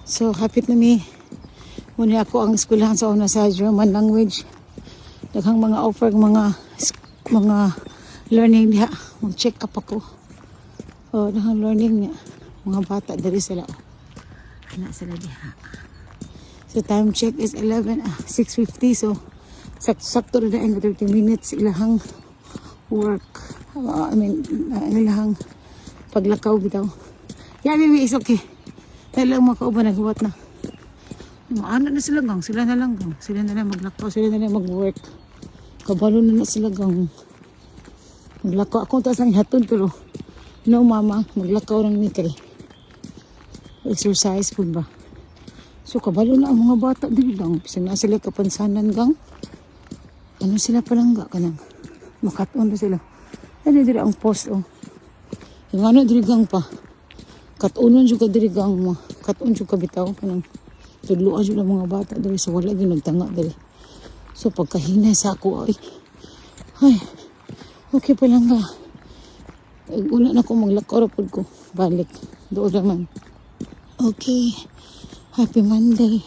So hapit na mi. Muna ako ang eskwelahan sa una sa German language. Daghang mga offer mga learning diha. Mag-check up ako. Daghang learning niya. Mga bata diri sila. Ana sila diha. So time check is 6:50. So sakto rin na 30 minutes ilahang work. Ilahang paglakaw bitaw. Yeah, baby, it's okay. Dahil lang makauban, naghuwat na. Ano na sila gang? Sila na lang gang. Sila na lang maglakaw, sila na lang mag-work. Kabalo na sila gang. Maglakaw. Ako taas ang hatod, pero no mama, maglakaw lang ni kay. Exercise po ba? So kabalo na ang mga bata dili lang. Bisa na sila kapansanan gang. Ano sila palangga ka nang? Makaton na sila. Ano diri ang post oh. Yung ano diri gang pa. Katunon juga diri gang mo. Katunon juga bitaw kanang tudloan jud ang mga bata diri so wala gyud nagtanga diri. So pagkahinay sa ako ay okay pa lang ga. Una na ko maglakaw pud ko balik. Doon naman. Okay. Happy Monday.